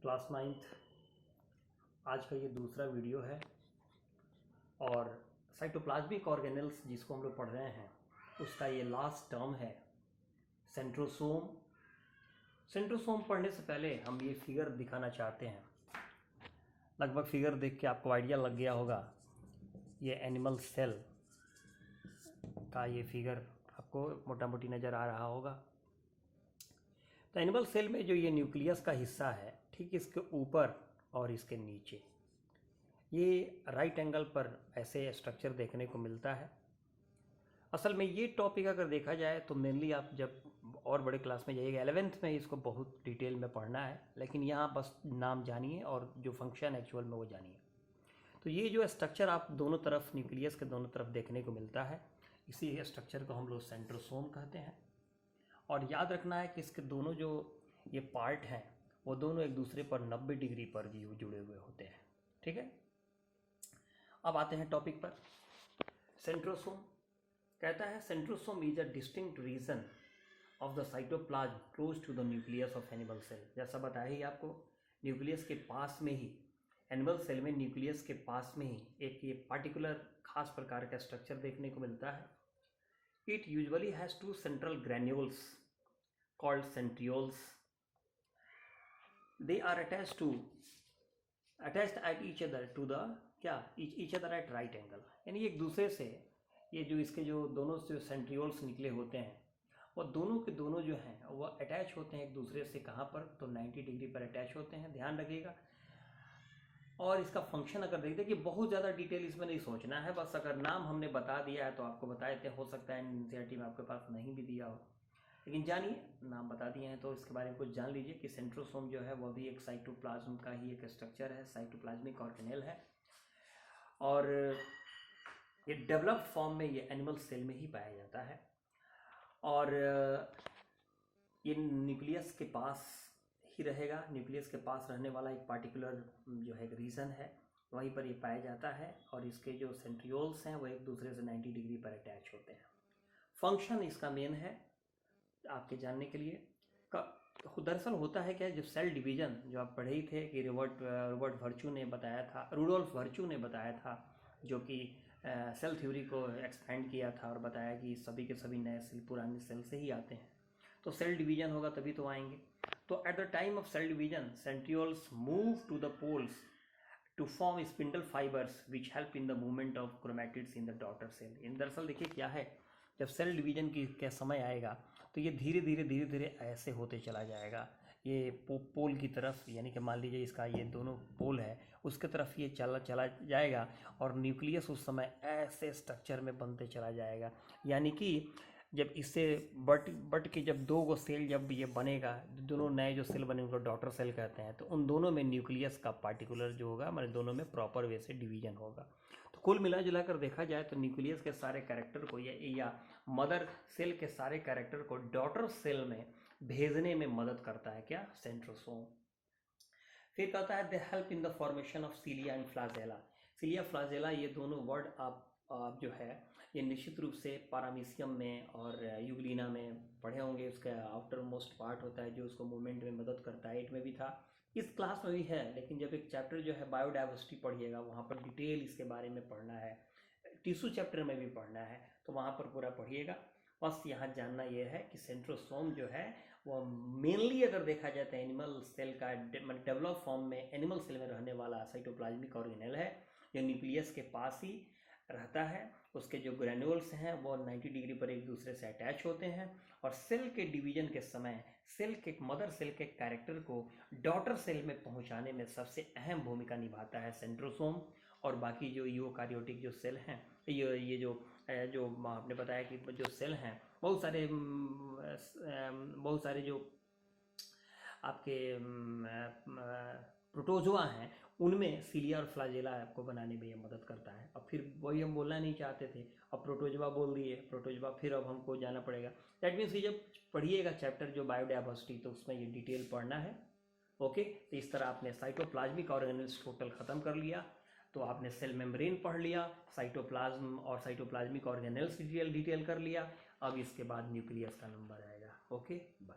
Class 9th आज का ये दूसरा वीडियो है और साइटोप्लाज्मिक ऑर्गेनेल्स जिसको हम लोग पढ़ रहे हैं उसका ये लास्ट टर्म है सेंट्रोसोम। सेंट्रोसोम पढ़ने से पहले हम ये फिगर दिखाना चाहते हैं। लगभग फिगर देख के आपको आइडिया लग गया होगा। ये एनिमल सेल का ये फिगर आपको मोटा मोटी नज़र आ रहा होगा। तो एनिमल सेल में जो ये न्यूक्लियस का हिस्सा है ठीक इसके ऊपर और इसके नीचे ये राइट एंगल पर ऐसे स्ट्रक्चर देखने को मिलता है। असल में ये टॉपिक अगर देखा जाए तो मेनली आप जब और बड़े क्लास में जाइएगा 11th में इसको बहुत डिटेल में पढ़ना है, लेकिन यहाँ बस नाम जानिए और जो फंक्शन एक्चुअल में वो जानिए। तो ये जो स्ट्रक्चर आप दोनों तरफ न्यूक्लियस के दोनों तरफ देखने को मिलता है, इसी स्ट्रक्चर को हम लोग सेंट्रोसोम कहते हैं। और याद रखना है कि इसके दोनों जो ये पार्ट हैं वो दोनों एक दूसरे पर 90 डिग्री पर भी जुड़े हुए होते हैं। ठीक है, अब आते हैं टॉपिक पर। सेंट्रोसोम कहता है centrosome is a distinct region of the cytoplasm close to the nucleus of animal cell. जैसा बताया ही आपको, न्यूक्लियस के पास में ही एनिमल सेल में न्यूक्लियस के पास में ही एक ये पार्टिकुलर खास प्रकार का स्ट्रक्चर देखने को मिलता है। It usually has two central granules called centrioles. They are attached at each other to the each other at right angle। यानी एक दूसरे से ये जो इसके जो दोनों से सेंट्रियोल्स निकले होते हैं वो दोनों के दोनों जो हैं वो अटैच होते हैं एक दूसरे से। कहाँ पर? तो 90 डिग्री पर अटैच होते हैं, ध्यान रखिएगा। और इसका फंक्शन अगर देखते कि बहुत ज़्यादा डिटेल इसमें नहीं सोचना है, बस अगर नाम हमने बता दिया है तो आपको बता देते। हो सकता है एनसीईआरटी में आपके पास नहीं भी दिया हो, लेकिन जानिए नाम बता दिए हैं तो इसके बारे में कुछ जान लीजिए कि सेंट्रोसोम जो है वह भी एक साइटोप्लाज्म का ही एक स्ट्रक्चर है, साइटोप्लाज्मिक ऑर्गेनेल है। और ये डेवलप्ड फॉर्म में ये एनिमल सेल में ही पाया जाता है और ये न्यूक्लियस के पास ही रहेगा। न्यूक्लियस के पास रहने वाला एक पार्टिकुलर जो है रीजन है वहीं पर ये पाया जाता है और इसके जो सेंट्रियोल्स हैं वो एक दूसरे से 90 डिग्री पर अटैच होते हैं। फंक्शन इसका मेन है आपके जानने के लिए। दरअसल होता है क्या, जो सेल डिवीजन जो आप पढ़े ही थे कि रूडोल्फ वर्च्यू ने बताया था, जो कि सेल थ्योरी को एक्सपेंड किया था और बताया कि सभी के सभी नए सेल पुराने सेल से ही आते हैं। तो सेल डिवीजन होगा तभी तो आएंगे। तो at the time of cell division centrioles move to the poles to form spindle fibres which help in the movement of chromatids in the daughter cell. इन दरअसल देखिए क्या है, जब सेल डिवीजन की क्या समय आएगा तो ये धीरे धीरे ऐसे होते चला जाएगा ये पोल की तरफ। यानी कि मान लीजिए इसका ये दोनों पोल है उसके तरफ ये चला जाएगा और न्यूक्लियस उस समय ऐसे स्ट्रक्चर में बनते चला जाएगा। यानी कि जब इससे बट के जब दो गो सेल जब ये बनेगा, दोनों नए जो सेल बने उनको डॉटर सेल कहते हैं, तो उन दोनों में न्यूक्लियस का पार्टिकुलर जो होगा मतलब दोनों में प्रॉपर वे से डिवीजन होगा। तो कुल मिला जुला कर देखा जाए तो न्यूक्लियस के सारे कैरेक्टर को या मदर सेल के सारे कैरेक्टर को डॉटर सेल में भेजने में मदद करता है क्या, सेंट्रोसोम। फिर कहता है they help in the formation of cilia and flagella. Cilia flagella ये दोनों वर्ड आप जो है ये निश्चित रूप से पारामीशियम में और यूग्लिना में पढ़े होंगे। उसका आउटर मोस्ट पार्ट होता है जो उसको मूवमेंट में मदद करता है। 8 में भी था, इस क्लास में भी है, लेकिन जब एक चैप्टर जो है बायोडाइवर्सिटी पढ़िएगा वहाँ पर डिटेल इसके बारे में पढ़ना है। टिश्यू चैप्टर में भी पढ़ना है तो वहाँ पर पूरा पढ़िएगा। बस यहाँ जानना यह है कि सेंट्रोसोम जो है वो मेनली अगर देखा जाए तो एनिमल सेल का डेवलप फॉर्म में एनिमल सेल में रहने वाला साइटोप्लाज्मिक ऑर्गेनेल है जो न्यूक्लियस के पास ही रहता है। उसके जो ग्रैन्यूल्स हैं वो 90 डिग्री पर एक दूसरे से अटैच होते हैं और सेल के डिवीजन के समय सेल के मदर सेल के कैरेक्टर को डॉटर सेल में पहुंचाने में सबसे अहम भूमिका निभाता है सेंट्रोसोम। और बाकी जो यूकारियोटिक जो सेल हैं ये जो आपने बताया कि जो सेल हैं बहुत सारे जो आपके प्रोटोजोआ हैं उनमें सीलिया और फ्लाजेला आपको बनाने में ये मदद करता है। अब फिर वही हम बोलना नहीं चाहते थे, अब प्रोटोजोआ बोल दिए, प्रोटोजोआ फिर अब हमको जाना पड़ेगा। दैट मीन्स कि जब पढ़िएगा चैप्टर जो बायोडाइवर्सिटी तो उसमें ये डिटेल पढ़ना है। ओके, तो इस तरह आपने साइटोप्लाज्मिक ऑर्गेनेल्स टोटल ख़त्म कर लिया। तो आपने सेल मेम्ब्रेन पढ़ लिया, साइटोप्लाज्म और साइटोप्लाज्मिक ऑर्गेनेल्स डिटेल कर लिया। अब इसके बाद न्यूक्लियस का नंबर आएगा। Okay, bye.